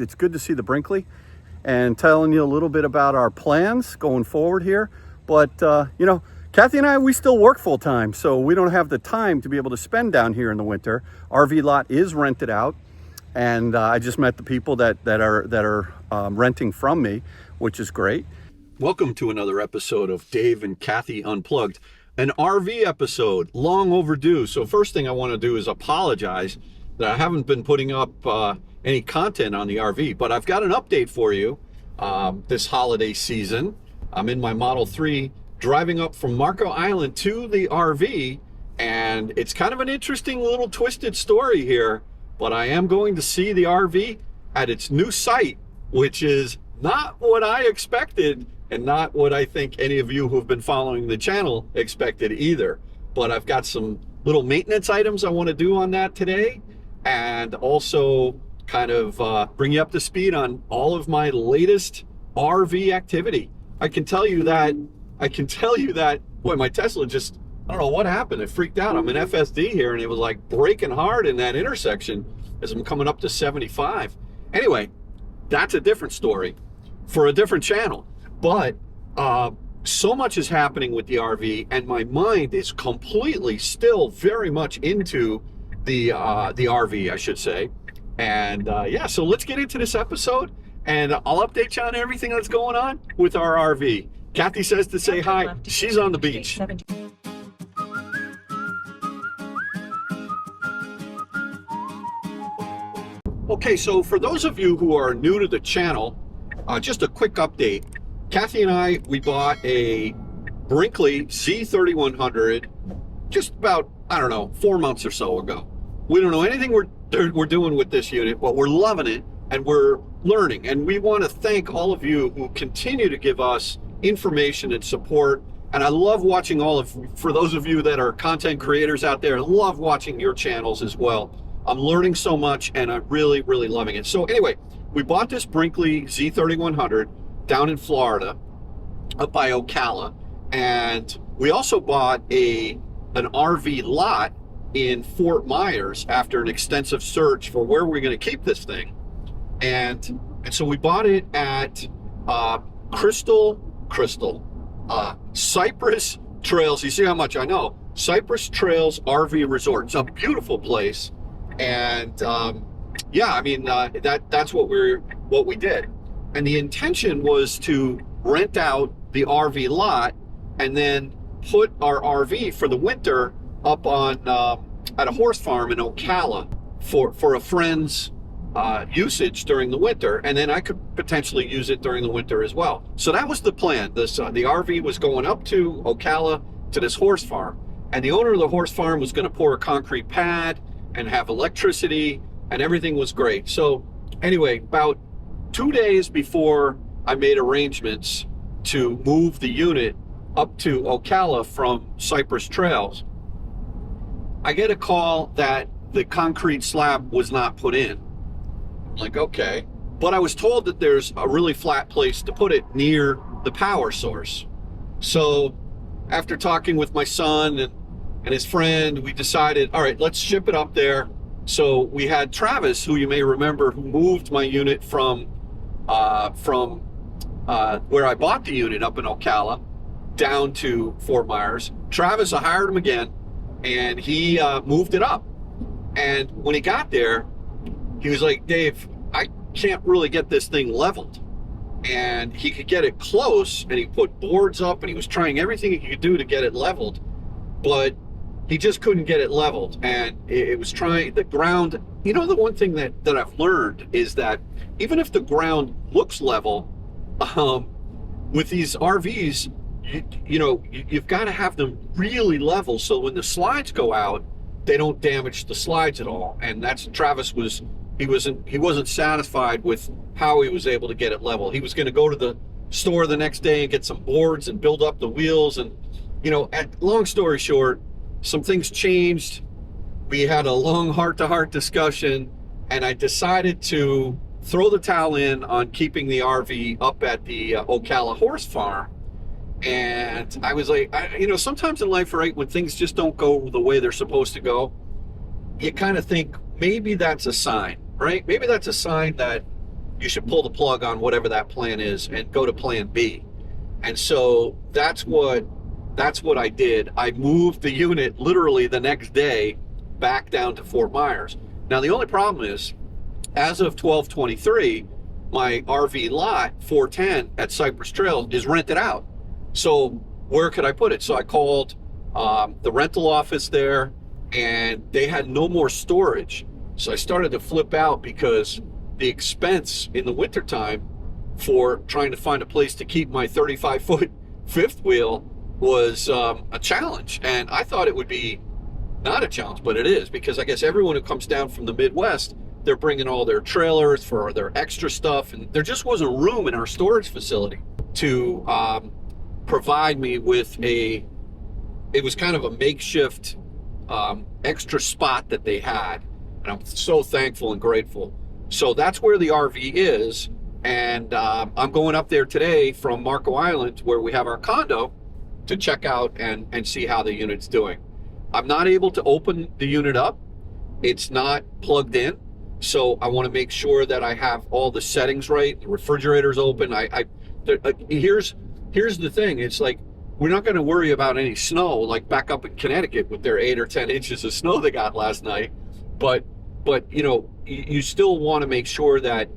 It's good to see the Brinkley and telling you a little bit about our plans going forward here. But, Kathy and I, we still work full time, so we don't have the time to be able to spend down here in the winter. RV lot is rented out, and I just met the people that are renting from me, which is great. Welcome to another episode of Dave and Kathy Unplugged, an RV episode, long overdue. So first thing I want to do is apologize that I haven't been putting up any content on the RV, but I've got an update for you this holiday season. I'm in my Model 3 driving up from Marco Island to the RV, and it's kind of an interesting little twisted story here, but I am going to see the RV at its new site, which is not what I expected and not what I think any of you who've been following the channel expected either. But I've got some little maintenance items I want to do on that today, and also kind of bring you up to speed on all of my latest RV activity. I can tell you that, boy, my Tesla just, I don't know what happened. It freaked out. I'm in FSD here, and it was like braking hard in that intersection as I'm coming up to 75. Anyway, that's a different story for a different channel. But so much is happening with the RV, and my mind is completely still very much into the RV, I should say. And yeah, so let's get into this episode, and I'll update you on everything that's going on with our RV. Kathy says to say hi. She's on the beach. Okay, so for those of you who are new to the channel, just a quick update. Kathy and I, we bought a Brinkley Z 3100 just about, 4 months or so ago. We don't know anything we're doing with this unit, but we're loving it and we're learning. And we want to thank all of you who continue to give us information and support. And I love watching for those of you that are content creators out there, I love watching your channels as well. I'm learning so much and I'm really, really loving it. So anyway, we bought this Brinkley Z 3100 down in Florida, up by Ocala, and we also bought an RV lot in Fort Myers after an extensive search for where we're going to keep this thing, and so we bought it at Cypress Trails. You see how much I know. Cypress Trails RV Resort. It's a beautiful place, and yeah, I mean that's what we did. And the intention was to rent out the RV lot and then put our RV for the winter up on at a horse farm in Ocala for a friend's usage during the winter, and then I could potentially use it during the winter as well. So that was the plan. The RV was going up to Ocala to this horse farm, and the owner of the horse farm was going to pour a concrete pad and have electricity, and everything was great. So anyway, about 2 days before I made arrangements to move the unit up to Ocala from Cypress Trails, I get a call that the concrete slab was not put in. I'm like, okay. But I was told that there's a really flat place to put it near the power source. So after talking with my son and his friend, we decided, all right, let's ship it up there. So we had Travis, who you may remember, who moved my unit from where I bought the unit up in Ocala down to Fort Myers. Travis, I hired him again, and he moved it up. And when he got there, he was like, Dave, I can't really get this thing leveled. And he could get it close, and he put boards up, and he was trying everything he could do to get it leveled, but he just couldn't get it leveled. And it was trying the ground. You know, the one thing that I've learned is that even if the ground looks level, with these RVs, you've got to have them really level so when the slides go out, they don't damage the slides at all. And that's Travis he wasn't satisfied with how he was able to get it level. He was going to go to the store the next day and get some boards and build up the wheels. And long story short, some things changed. We had a long heart-to-heart discussion, and I decided to throw the towel in on keeping the RV up at the Ocala horse farm. And I was like, sometimes in life, right, when things just don't go the way they're supposed to go, you kind of think maybe that's a sign, right? Maybe that's a sign that you should pull the plug on whatever that plan is and go to plan B. And so that's what I did. I moved the unit literally the next day back down to Fort Myers. Now, the only problem is, as of 12/23, my RV lot 410 at Cypress Trail is rented out. So where could I put it? So I called the rental office there, and they had no more storage. So I started to flip out because the expense in the wintertime for trying to find a place to keep my 35-foot fifth wheel was a challenge. And I thought it would be not a challenge, but it is, because I guess everyone who comes down from the Midwest, they're bringing all their trailers for their extra stuff, and there just wasn't room in our storage facility to provide me with it was kind of a makeshift extra spot that they had, and I'm so thankful and grateful. So that's where the RV is, and I'm going up there today from Marco Island, where we have our condo, to check out and see how the unit's doing. I'm not able to open the unit up. It's not plugged in. So I want to make sure that I have all the settings right. The refrigerator's open. Here's the thing. It's like, we're not going to worry about any snow, like back up in Connecticut with their 8 or 10 inches of snow they got last night. But you know, you still want to make sure that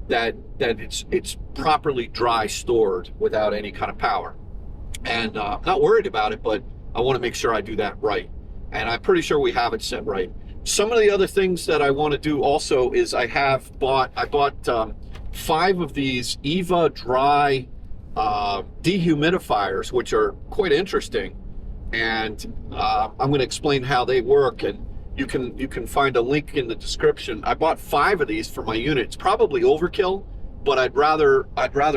it's properly dry stored without any kind of power. And I'm not worried about it, but I want to make sure I do that right. And I'm pretty sure we have it set right. Some of the other things that I want to do also is I bought 5 of these EVA dry dehumidifiers, which are quite interesting. And I'm going to explain how they work, and you can find a link in the description. I bought 5 of these for my unit. It's probably overkill, but I'd rather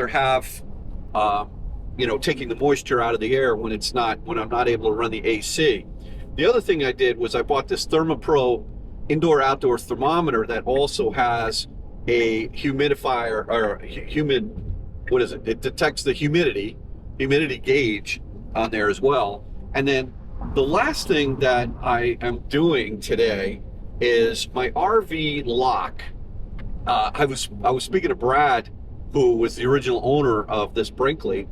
have you know, taking the moisture out of the air when I'm not able to run the AC. The other thing I did was I bought this ThermoPro indoor-outdoor thermometer that also has a humidifier, or what is it? It detects the humidity gauge on there as well. And then the last thing that I am doing today is my RV lock. I was speaking to Brad, who was the original owner of this Brinkley,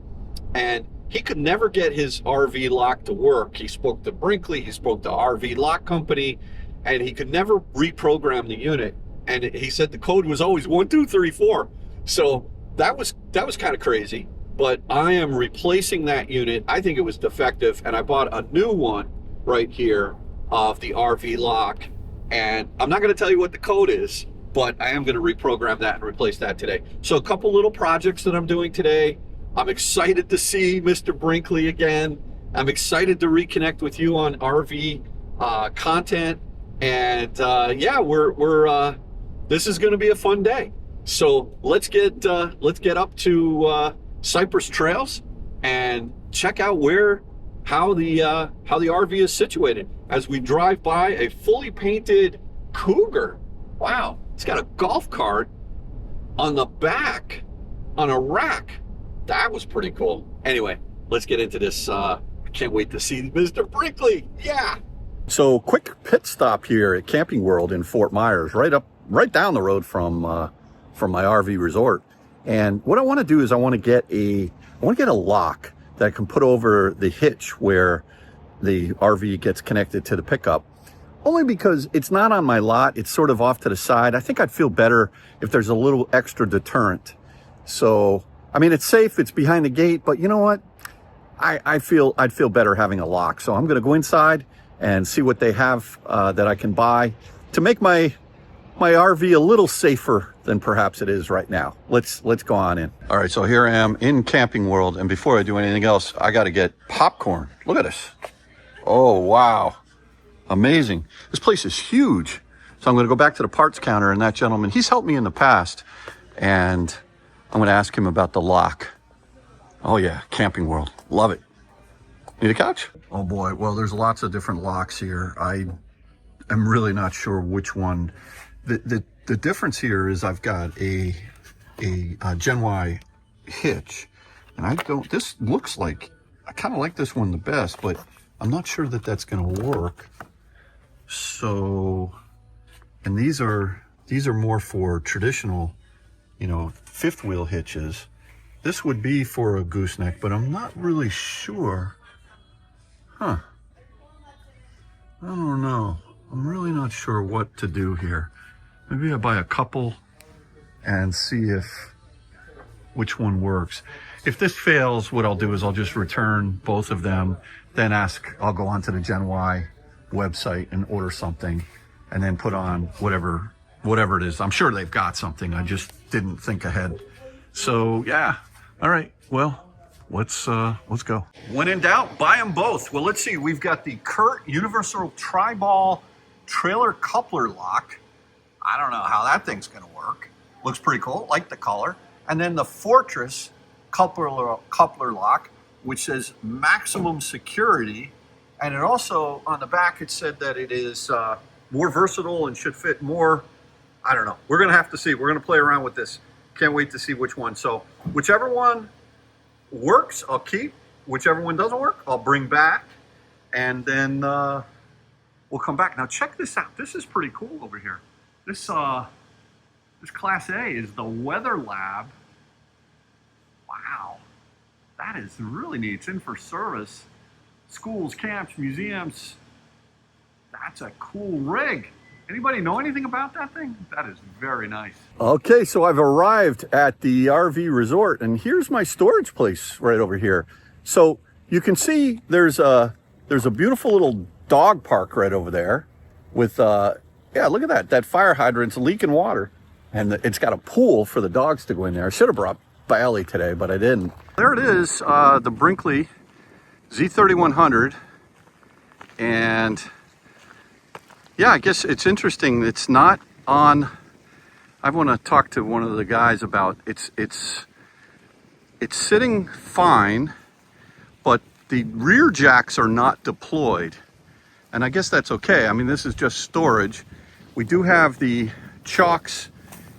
and he could never get his RV lock to work. He spoke to Brinkley, he spoke to RV Lock Company, and he could never reprogram the unit. And he said the code was always 1, 2, 3, 4. So that was kind of crazy. But I am replacing that unit. I think it was defective, and I bought a new one right here of the RV lock. And I'm not going to tell you what the code is, but I am going to reprogram that and replace that today. So a couple little projects that I'm doing today. I'm excited to see Mr. Brinkley again. I'm excited to reconnect with you on RV content, and yeah, we're this is going to be a fun day. So let's get up to Cypress Trails and check out how the RV is situated as we drive by a fully painted Cougar. Wow, it's got a golf cart on the back on a rack. That was pretty cool. Anyway, let's get into this. I can't wait to see Mr. Brinkley. Yeah. So quick pit stop here at Camping World in Fort Myers, right down the road from my RV resort. And what I want to do is I want to get a lock that I can put over the hitch where the RV gets connected to the pickup. Only because it's not on my lot. It's sort of off to the side. I think I'd feel better if there's a little extra deterrent. So, I mean, it's safe, it's behind the gate, but you know what? I'd feel better having a lock. So I'm going to go inside and see what they have that I can buy to make my RV a little safer than perhaps it is right now. Let's go on in. All right, so here I am in Camping World, and before I do anything else, I got to get popcorn. Look at this. Oh, wow. Amazing. This place is huge. So I'm going to go back to the parts counter, and that gentleman, he's helped me in the past, and I'm going to ask him about the lock. Oh yeah, Camping World. Love it. Need a couch? Oh boy, well, there's lots of different locks here. I am really not sure which one. The difference here is I've got a Gen Y hitch, and this looks like, I kind of like this one the best, but I'm not sure that that's going to work. So, and these are more for traditional you know, fifth wheel hitches. This would be for a gooseneck, but I'm not really sure. Huh. I don't know. I'm really not sure what to do here. Maybe I buy a couple and see which one works. If this fails, what I'll do is I'll just return both of them, then I'll go onto the Gen Y website and order something, and then put on whatever it is. I'm sure they've got something. I just didn't think ahead. So yeah. All right. Well, let's go. When in doubt, buy them both. Well, let's see. We've got the Kurt Universal Tri-Ball Trailer Coupler Lock. I don't know how that thing's going to work. Looks pretty cool. Like the color. And then the Fortress Coupler Lock, which says maximum security. And it also, on the back, it said that it is more versatile and should fit more. I don't know. We're going to have to see. We're going to play around with this. Can't wait to see which one. So whichever one works, I'll keep. Whichever one doesn't work, I'll bring back. And then we'll come back. Now check this out. This is pretty cool over here. This Class A is the Weather Lab. Wow. That is really neat. It's in for service. Schools, camps, museums. That's a cool rig. Anybody know anything about that thing? That is very nice. Okay, so I've arrived at the RV resort, and here's my storage place right over here. So you can see there's a beautiful little dog park right over there with, yeah, look at that fire hydrant's leaking water. And it's got a pool for the dogs to go in there. I should have brought Bailey today, but I didn't. There it is, the Brinkley Z3100. And yeah, I guess it's interesting. It's not on, I want to talk to one of the guys about, it's sitting fine, but the rear jacks are not deployed. And I guess that's okay. I mean, this is just storage. We do have the chocks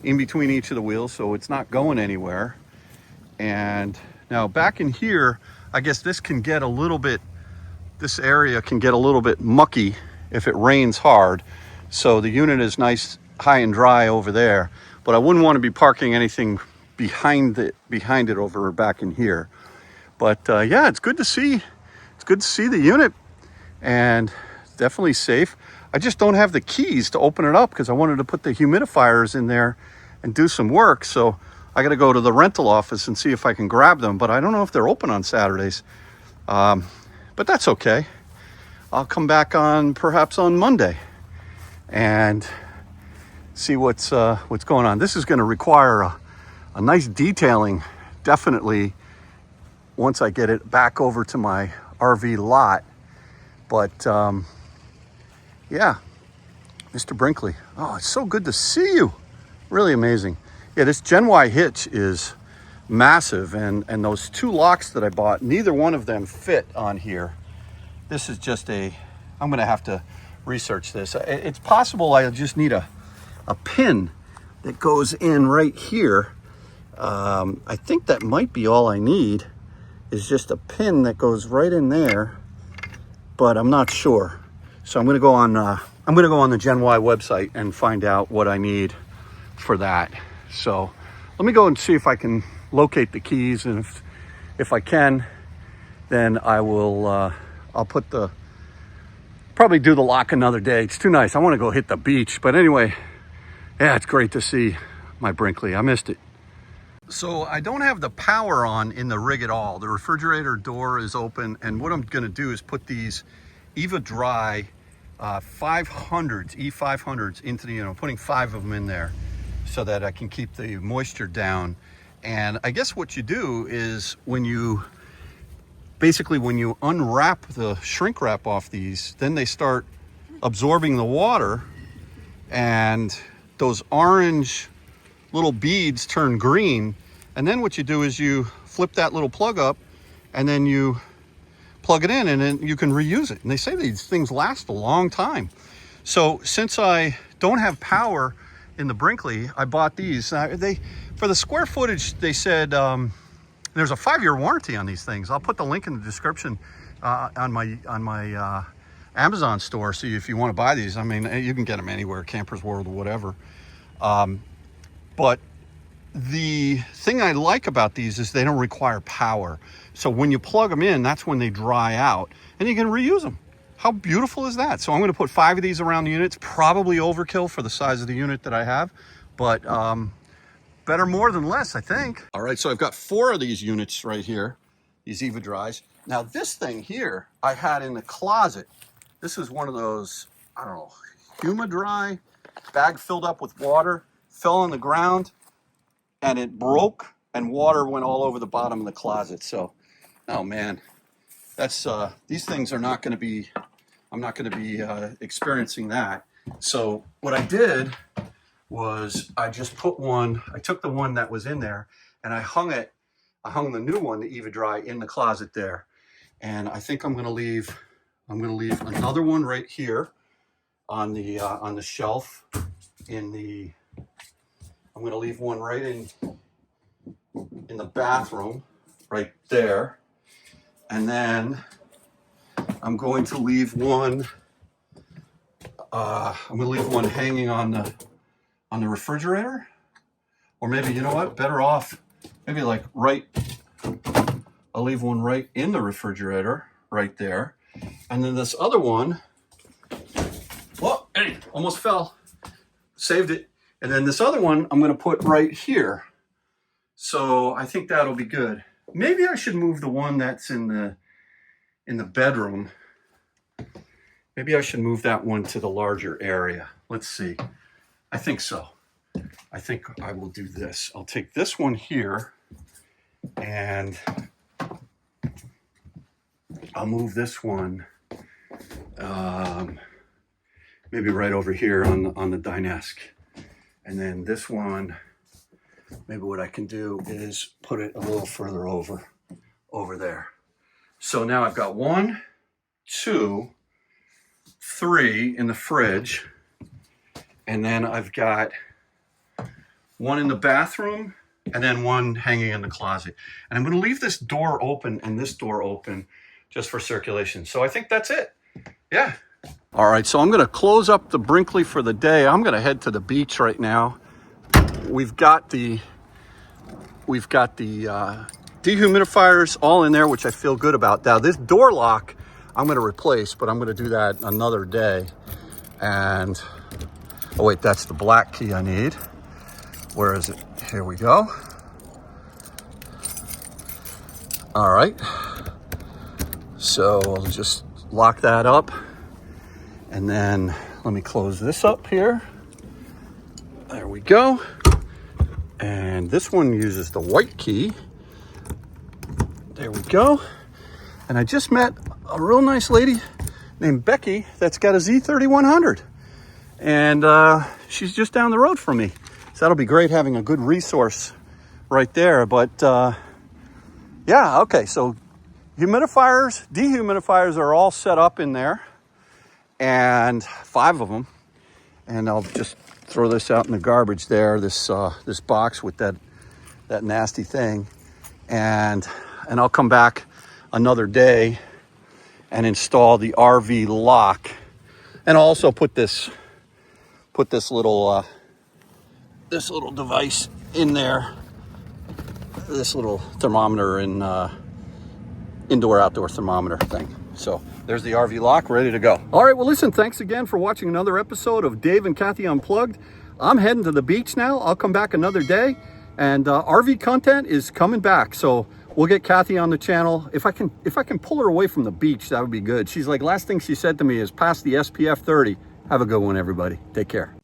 in between each of the wheels, so it's not going anywhere. And now back in here, I guess this can get a little bit, this area can get a little bit mucky if it rains hard. So the unit is nice, high and dry over there, but I wouldn't want to be parking anything behind it over back in here. But yeah, it's good to see. It's good to see the unit, and definitely safe. I just don't have the keys to open it up because I wanted to put the humidifiers in there and do some work. So I got to go to the rental office and see if I can grab them, but I don't know if they're open on Saturdays. But that's okay. I'll come back perhaps on Monday and see what's going on. This is going to require a nice detailing, definitely, once I get it back over to my RV lot. But yeah, Mr. Brinkley, oh, it's so good to see you. Really amazing. Yeah, this Gen Y hitch is massive, and those two locks that I bought, neither one of them fit on here. This is just I'm gonna have to research this. It's possible I just need a pin that goes in right here. I think that might be all I need, is just a pin that goes right in there, but I'm not sure. So I'm gonna go on the Gen Y website and find out what I need for that. So let me go and see if I can locate the keys, and if I can, then I will I'll probably do the lock another day. It's too nice. I want to go hit the beach. But anyway, yeah, it's great to see my Brinkley. I missed it. So I don't have the power on in the rig at all. The refrigerator door is open, and what I'm going to do is put these Eva Dry 500s, E500s into the, putting 5 of them in there so that I can keep the moisture down. And I guess what you do is when you unwrap the shrink wrap off these, then they start absorbing the water, and those orange little beads turn green. And then what you do is you flip that little plug up, and then you plug it in, and then you can reuse it. And they say these things last a long time. So since I don't have power in the Brinkley, I bought these. For the square footage, they said there's a 5-year warranty on these things. I'll put the link in the description on my Amazon store. So if you want to buy these, I mean, you can get them anywhere, Campers World or whatever. But the thing I like about these is they don't require power. So when you plug them in, that's when they dry out and you can reuse them. How beautiful is that? So I'm going to put 5 of these around the unit. It's probably overkill for the size of the unit that I have, but better more than less, I think. All right, so I've got 4 of these units right here, these Eva Dries. Now this thing here, I had in the closet. This is one of those, I don't know, Humidry, bag filled up with water, fell on the ground, and it broke, and water went all over the bottom of the closet. So, oh man, that's, these things are not gonna be, I'm not gonna be experiencing that. So what I did was I just put one, I took the one that was in there and I hung the new one, the Eva Dry, in the closet there. And I think I'm gonna leave another one right here on the shelf I'm gonna leave one right in the bathroom right there. And then I'm going to leave one, hanging on the refrigerator. Or maybe, you know what, better off, maybe like I'll leave one right in the refrigerator, right there. And then this other one, oh, hey, almost fell, saved it. And then this other one, I'm gonna put right here. So I think that'll be good. Maybe I should move the one that's in the bedroom. Maybe I should move that one to the larger area. Let's see. I think so. I think I will do this. I'll take this one here and I'll move this one maybe right over here on the dinette. And then this one, maybe what I can do is put it a little further over there. So now I've got 1, 2, 3 in the fridge. And then I've got one in the bathroom and then one hanging in the closet. And I'm going to leave this door open and this door open just for circulation. So I think that's it. Yeah. All right, so I'm going to close up the Brinkley for the day. I'm going to head to the beach right now. We've got the dehumidifiers all in there, which I feel good about. Now this door lock I'm going to replace, but I'm going to do that another day. And oh wait, that's the black key I need. Where is it? Here we go. All right. So I'll just lock that up. And then let me close this up here. There we go. And this one uses the white key. There we go. And I just met a real nice lady named Becky that's got a Z3100. And she's just down the road from me. So that'll be great having a good resource right there. But yeah, okay, so humidifiers, dehumidifiers are all set up in there. And 5 of them. And I'll just throw this out in the garbage there, this box with that nasty thing. And I'll come back another day and install the RV lock. And I'll also put this little device in there, this little thermometer in indoor-outdoor thermometer thing. So there's the RV lock ready to go. All right, well, listen, thanks again for watching another episode of Dave and Kathy Unplugged. I'm heading to the beach now. I'll come back another day, and RV content is coming back. So we'll get Kathy on the channel. If I can pull her away from the beach, that would be good. She's like, last thing she said to me is pass the SPF 30. Have a good one, everybody. Take care.